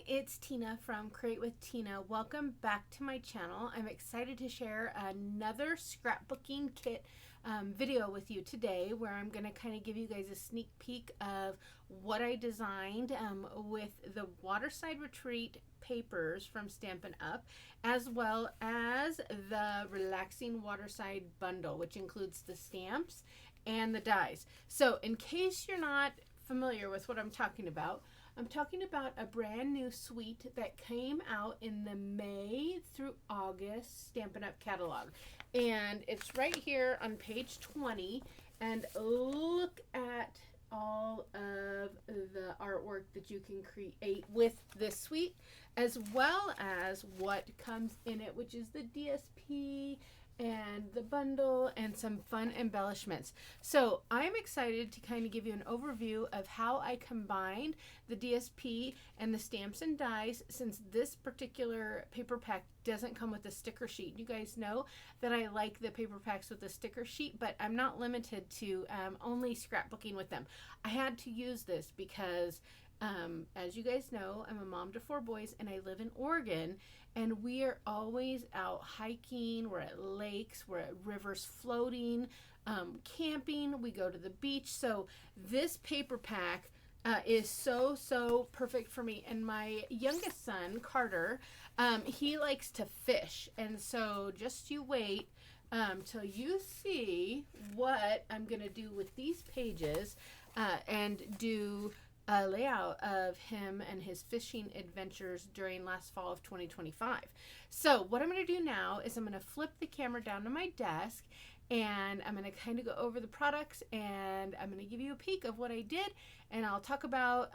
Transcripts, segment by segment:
it's Tina from Create with Tina. Welcome back to my channel. I'm excited to share another scrapbooking kit video with you today, where I'm going to kind of give you guys a sneak peek of what I designed with the Waterside Retreat papers from Stampin Up, as well as the Relaxing Waterside bundle, which includes the stamps and the dies. So in case you're not familiar with what I'm talking about a brand new suite that came out in the May through August Stampin' Up! Catalog. And it's right here on page 20. And look at all of the artwork that you can create with this suite, as well as what comes in it, which is the DSP and the bundle and some fun embellishments. So I'm excited to kind of give you an overview of how I combined the DSP and the stamps and dies, since this particular paper pack doesn't come with a sticker sheet. You guys know that I like the paper packs with a sticker sheet, but I'm not limited to only scrapbooking with them. I had to use this because as you guys know, I'm a mom to 4 boys and I live in Oregon, and we are always out hiking, we're at lakes, we're at rivers floating, camping, we go to the beach. So this paper pack is so perfect for me. And my youngest son, Carter, he likes to fish. And so just you wait till you see what I'm going to do with these pages and do a layout of him and his fishing adventures during last fall of 2025. So what I'm going to do now is I'm going to flip the camera down to my desk, and I'm going to kind of go over the products, and I'm going to give you a peek of what I did, and I'll talk about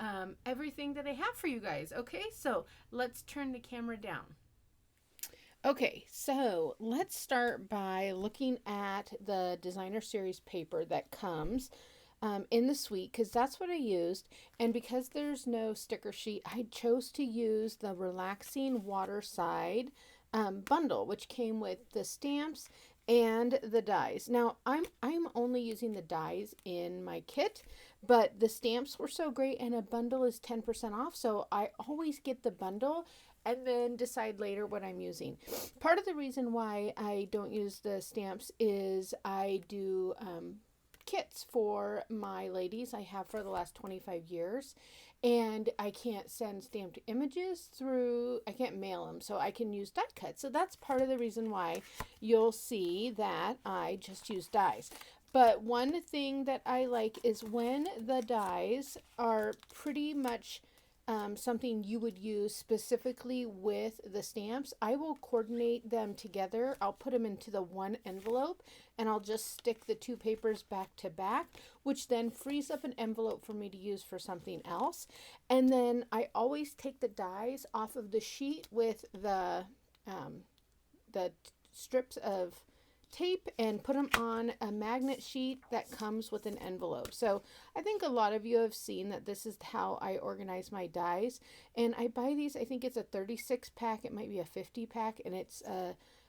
everything that I have for you guys. Okay, so let's turn the camera down. Okay, so let's start by looking at the designer series paper that comes in the suite, because that's what I used. And because there's no sticker sheet, I chose to use the Relaxing Waterside bundle, which came with the stamps and the dies. Now I'm only using the dies in my kit, but the stamps were so great, and a bundle is 10% off, so I always get the bundle and then decide later what I'm using. Part of the reason why I don't use the stamps is I do kits for my ladies. I have for the last 25 years, and I can't send stamped images through, I can't mail them, so I can use die cuts. So that's part of the reason why you'll see that I just use dies. But one thing that I like is when the dies are pretty much something you would use specifically with the stamps, I will coordinate them together. I'll put them into the one envelope, and I'll just stick the 2 papers back to back, which then frees up an envelope for me to use for something else. And then I always take the dies off of the sheet with the strips of tape and put them on a magnet sheet that comes with an envelope. So I think a lot of you have seen that this is how I organize my dies, and I buy these, I think it's a 36 pack, it might be a 50 pack, and it's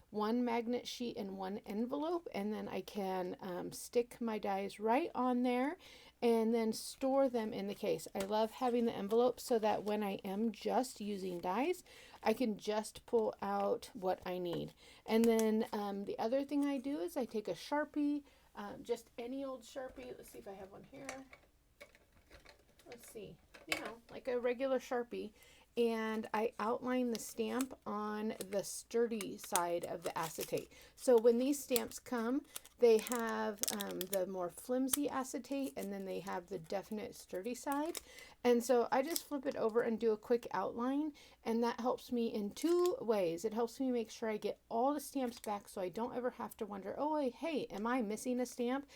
one magnet sheet and one envelope, and then I can stick my dies right on there and then store them in the case. I love having the envelope so that when I am just using dies, I can just pull out what I need. And then the other thing I do is I take a Sharpie, just any old Sharpie. Let's see if I have one here. Let's see, like a regular Sharpie, and I outline the stamp on the sturdy side of the acetate. So when these stamps come, they have the more flimsy acetate, and then they have the definite sturdy side. And so I just flip it over and do a quick outline, and that helps me in 2 ways. It helps me make sure I get all the stamps back, so I don't ever have to wonder, oh, hey, am I missing a stamp?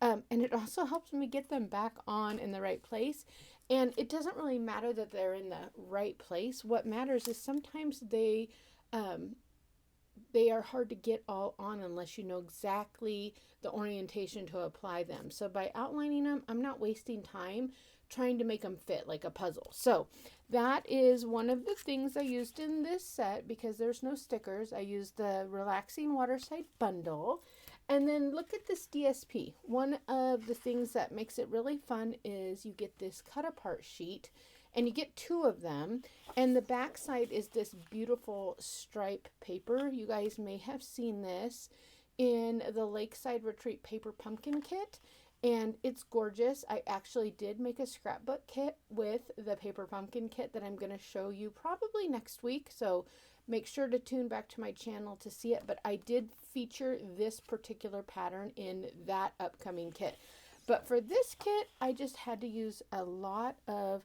And it also helps me get them back on in the right place. And it doesn't really matter that they're in the right place. What matters is sometimes they are hard to get all on unless you know exactly the orientation to apply them. So by outlining them, I'm not wasting time trying to make them fit like a puzzle. So that is one of the things I used in this set. Because there's no stickers, I used the Relaxing Waterside bundle. And then look at this DSP. One of the things that makes it really fun is you get this cut apart sheet, and you get 2 of them. And the back side is this beautiful stripe paper. You guys may have seen this in the Lakeside Retreat paper pumpkin kit, and it's gorgeous. I actually did make a scrapbook kit with the paper pumpkin kit that I'm going to show you probably next week, so make sure to tune back to my channel to see it. But I did feature this particular pattern in that upcoming kit. But for this kit, I just had to use a lot of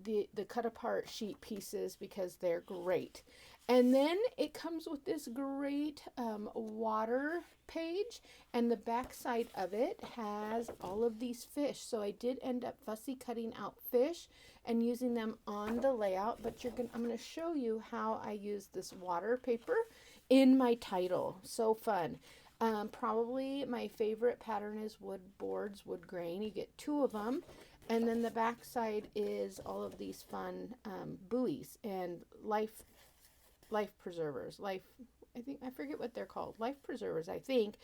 the cut apart sheet pieces because they're great. And then it comes with this great water page, and the back side of it has all of these fish. So I did end up fussy cutting out fish and using them on the layout, but I'm going to show you how I use this water paper in my title. So fun. Probably my favorite pattern is wood boards, wood grain. You get 2 of them. And then the back side is all of these fun buoys and life preservers. I forget what they're called. Life preservers, I think.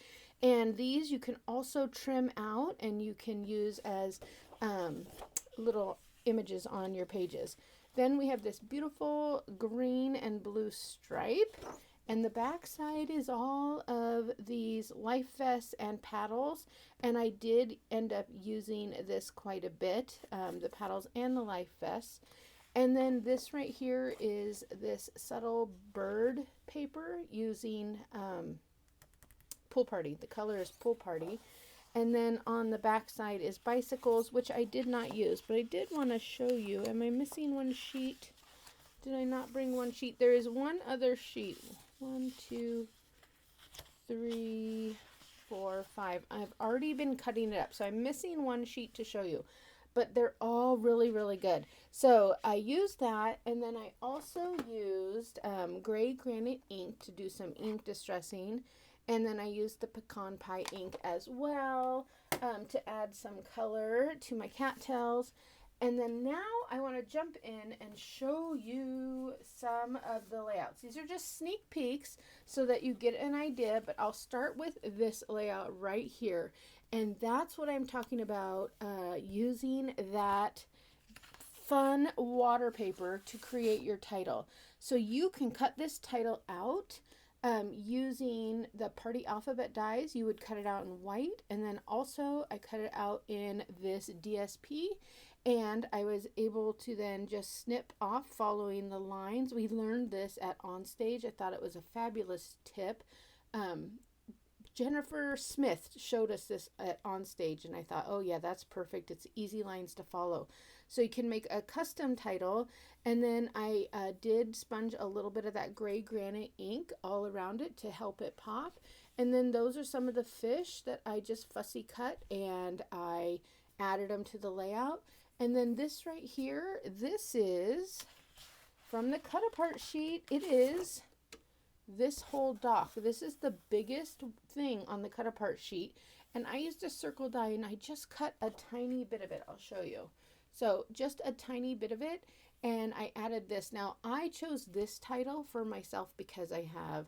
And these you can also trim out and you can use as little images on your pages. Then we have this beautiful green and blue stripe. And the back side is all of these life vests and paddles. And I did end up using this quite a bit, the paddles and the life vests. And then this right here is this subtle bird paper using Pool Party. The color is Pool Party. And then on the back side is bicycles, which I did not use, but I did want to show you. Am I missing one sheet? Did I not bring one sheet? There is one other sheet. 1, 2, 3, 4, 5. I've already been cutting it up, so I'm missing one sheet to show you. But they're all really, really good. So I used that, and then I also used gray granite ink to do some ink distressing. And then I used the pecan pie ink as well to add some color to my cattails. And then now I want to jump in and show you some of the layouts. These are just sneak peeks so that you get an idea, but I'll start with this layout right here. And that's what I'm talking about, using that fun water paper to create your title. So you can cut this title out using the party alphabet dies. You would cut it out in white, and then also I cut it out in this DSP, and I was able to then just snip off following the lines. We learned this at Onstage. I thought it was a fabulous tip. Jennifer Smith showed us this at Onstage, and I thought, oh yeah, that's perfect. It's easy lines to follow. So you can make a custom title, and then I did sponge a little bit of that gray granite ink all around it to help it pop. And then those are some of the fish that I just fussy cut, and I added them to the layout. And then this right here, this is from the cut apart sheet. It is this whole dock. This is the biggest thing on the cut apart sheet, and I used a circle die, and I just cut a tiny bit of it. I'll show you. So just a tiny bit of it, and I added this. Now I chose this title for myself because I have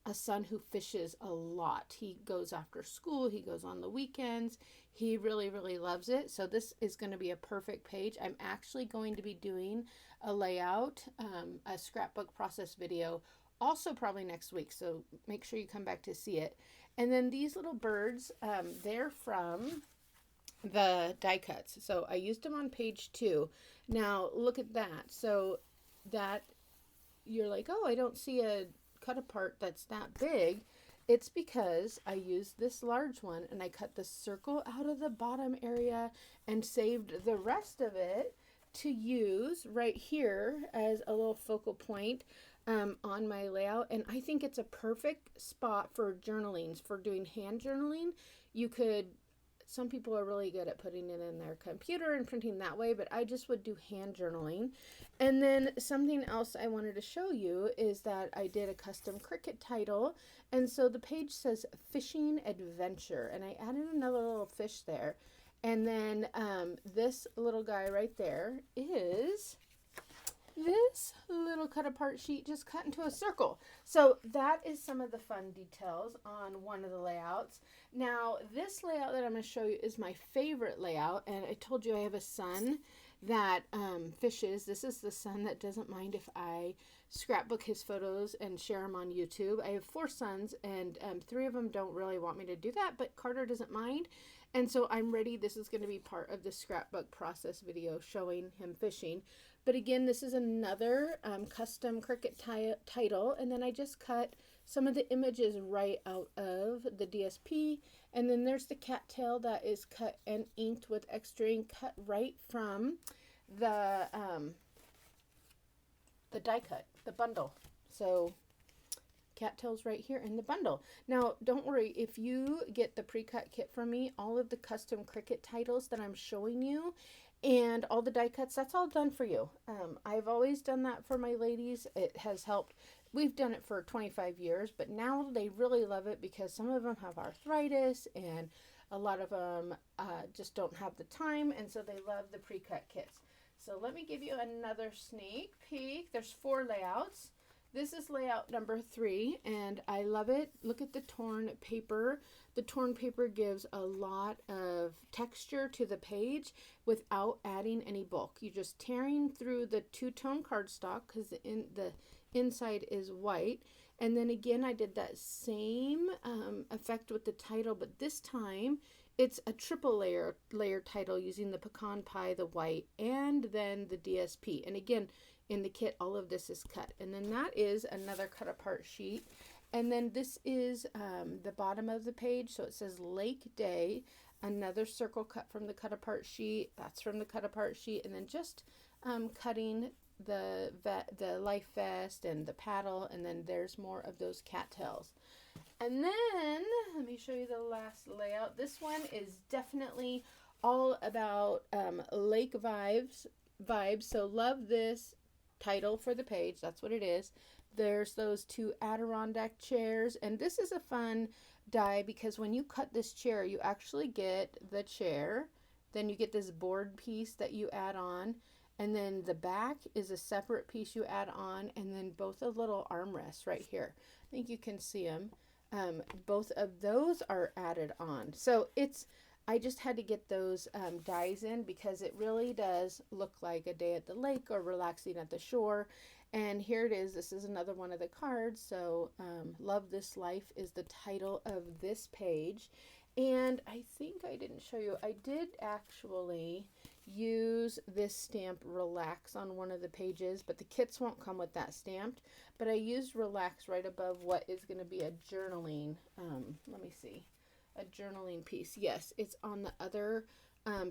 a son who fishes a lot. He goes after school, he goes on the weekends, he really, really loves it. So this is going to be a perfect page. I'm actually going to be doing a layout, a scrapbook process video, also probably next week, so make sure you come back to see it. And then these little birds, they're from the die cuts. So I used them on page 2. Now look at that. So that you're like, oh, I don't see a cut apart that's that big. It's because I used this large one and I cut the circle out of the bottom area and saved the rest of it to use right here as a little focal point on my layout. And I think it's a perfect spot for journaling, for doing hand journaling. You could, some people are really good at putting it in their computer and printing that way, but I just would do hand journaling. And then something else I wanted to show you is that I did a custom Cricut title. And so the page says Fishing Adventure, and I added another little fish there. And then this little guy right there is this little cut apart sheet just cut into a circle. So that is some of the fun details on one of the layouts. Now this layout that I'm going to show you is my favorite layout, and I told you I have a son that fishes. This is the son that doesn't mind if I scrapbook his photos and share them on YouTube. I have 4 sons, and 3 of them don't really want me to do that, but Carter doesn't mind. And so I'm ready. This is going to be part of the scrapbook process video showing him fishing. But again, this is another custom Cricut title. And then I just cut some of the images right out of the DSP. And then there's the cattail that is cut and inked with extra ink, cut right from the die cut, the bundle. So cattails right here in the bundle. Now, don't worry, if you get the pre-cut kit from me, all of the custom Cricut titles that I'm showing you and all the die cuts, that's all done for you. I've always done that for my ladies. It has helped. We've done it for 25 years, but now they really love it because some of them have arthritis and a lot of them just don't have the time, and so they love the pre-cut kits. So let me give you another sneak peek. There's 4 layouts. This is layout number 3, and I love it. Look at the torn paper. The torn paper gives a lot of texture to the page without adding any bulk. You're just tearing through the 2-tone cardstock because the inside is white. And then again, I did that same effect with the title, but this time it's a triple layer title using the pecan pie, the white, and then the DSP. And again, in the kit, all of this is cut. And then that is another cut apart sheet. And then this is the bottom of the page. So it says Lake Day, another circle cut from the cut apart sheet. That's from the cut apart sheet. And then just cutting the life vest and the paddle. And then there's more of those cattails. And then let me show you the last layout. This one is definitely all about lake vibes. So love this title for the page. That's what it is. There's those 2 Adirondack chairs, and this is a fun die because when you cut this chair, you actually get the chair, then you get this board piece that you add on, and then the back is a separate piece you add on, and then both the little armrests right here. I think you can see them. Both of those are added on. So I just had to get those dies in because it really does look like a day at the lake or relaxing at the shore. And here it is. This is another one of the cards. So Love This Life is the title of this page. And I think I didn't show you. I did actually use this stamp Relax on one of the pages, but the kits won't come with that stamped. But I used Relax right above what is going to be a journaling. Let me see. A journaling piece. Yes, it's on the other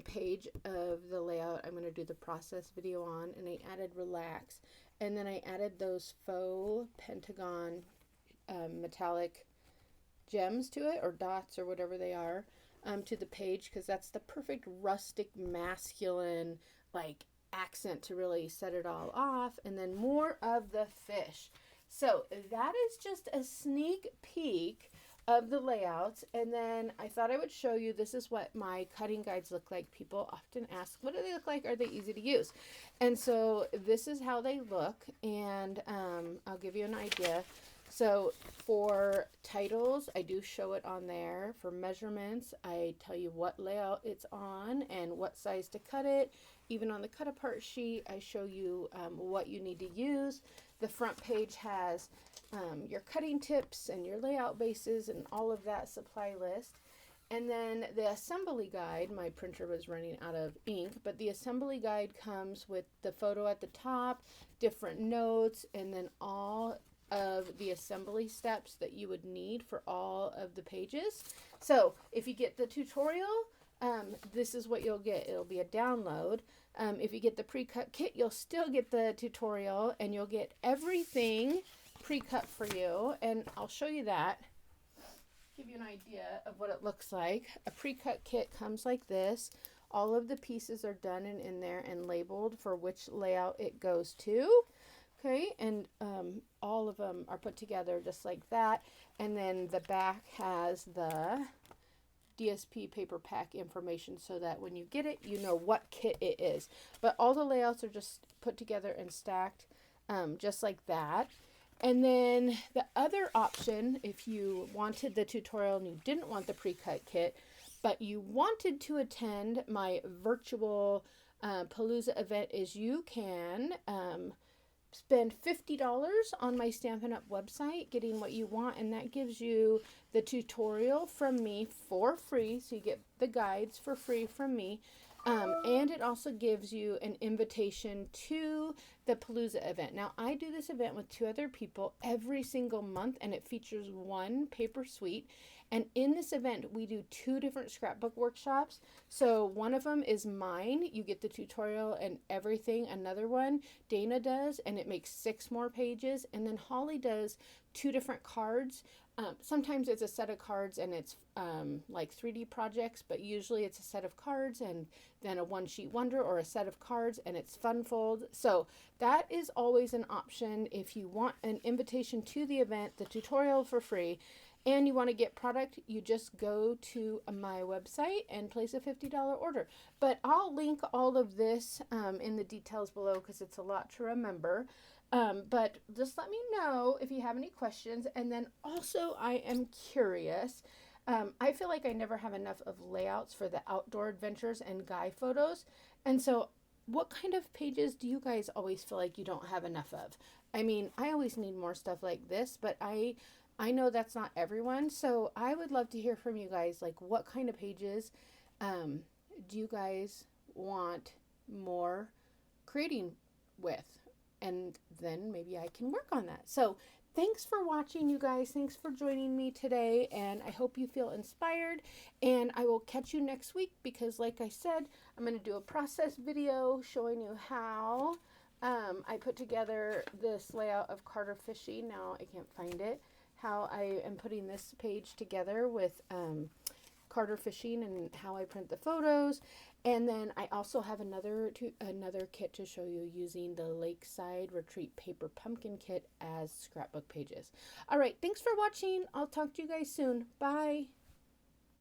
page of the layout I'm going to do the process video on, and I added Relax, and then I added those faux pentagon metallic gems to it, or dots, or whatever they are, to the page, because that's the perfect rustic masculine like accent to really set it all off. And then more of the fish. So that is just a sneak peek of the layouts. And then I thought I would show you, this is what my cutting guides look like. People often ask, what do they look like? Are they easy to use? And so this is how they look, and I'll give you an idea. So for titles, I do show it on there. For measurements, I tell you what layout it's on and what size to cut it. Even on the cut apart sheet, I show you what you need to use. The front page has your cutting tips and your layout bases and all of that supply list. And then the assembly guide, my printer was running out of ink, but the assembly guide comes with the photo at the top, different notes, and then all of the assembly steps that you would need for all of the pages. So if you get the tutorial, this is what you'll get. It'll be a download. If you get the pre-cut kit, you'll still get the tutorial, and you'll get everything pre-cut for you. And I'll show you that. Give you an idea of what it looks like. A pre-cut kit comes like this. All of the pieces are done and in there and labeled for which layout it goes to. Okay, and all of them are put together just like that. And then the back has the DSP paper pack information so that when you get it, you know what kit it is. But all the layouts are just put together and stacked just like that. And then the other option, if you wanted the tutorial and you didn't want the pre-cut kit, but you wanted to attend my virtual Palooza Event is you can spend $50 on my Stampin' Up website getting what you want, and that gives you the tutorial from me for free, so you get the guides for free from me. And it also gives you an invitation to the Palooza event. Now, I do this event with 2 other people every single month, and it features 1 paper suite. And in this event, we do 2 different scrapbook workshops. So one of them is mine. You get the tutorial and everything. Another one Dana does, and it makes 6 more pages. And then Holly does 2 different cards. Sometimes it's a set of cards and it's like 3D projects, but usually it's a set of cards and then a one-sheet wonder, or a set of cards and it's fun fold. So that is always an option if you want an invitation to the event, the tutorial for free, and you want to get product. You just go to my website and place a $50 order. But I'll link all of this in the details below because it's a lot to remember. But just let me know if you have any questions. And then also, I am curious. I feel like I never have enough of layouts for the outdoor adventures and guy photos. And so what kind of pages do you guys always feel like you don't have enough of? I mean, I always need more stuff like this, but I know that's not everyone. So I would love to hear from you guys. Like, what kind of pages do you guys want more creating with? And then maybe I can work on that. So thanks for watching, you guys. Thanks for joining me today. And I hope you feel inspired. And I will catch you next week because, like I said, I'm going to do a process video showing you how I put together this layout of Carter Fishing. Now I can't find it. How I am putting this page together with Carter Fishing and how I print the photos. And then I also have another kit to show you using the Lakeside Retreat Paper Pumpkin Kit as scrapbook pages. All right, thanks for watching. I'll talk to you guys soon. Bye.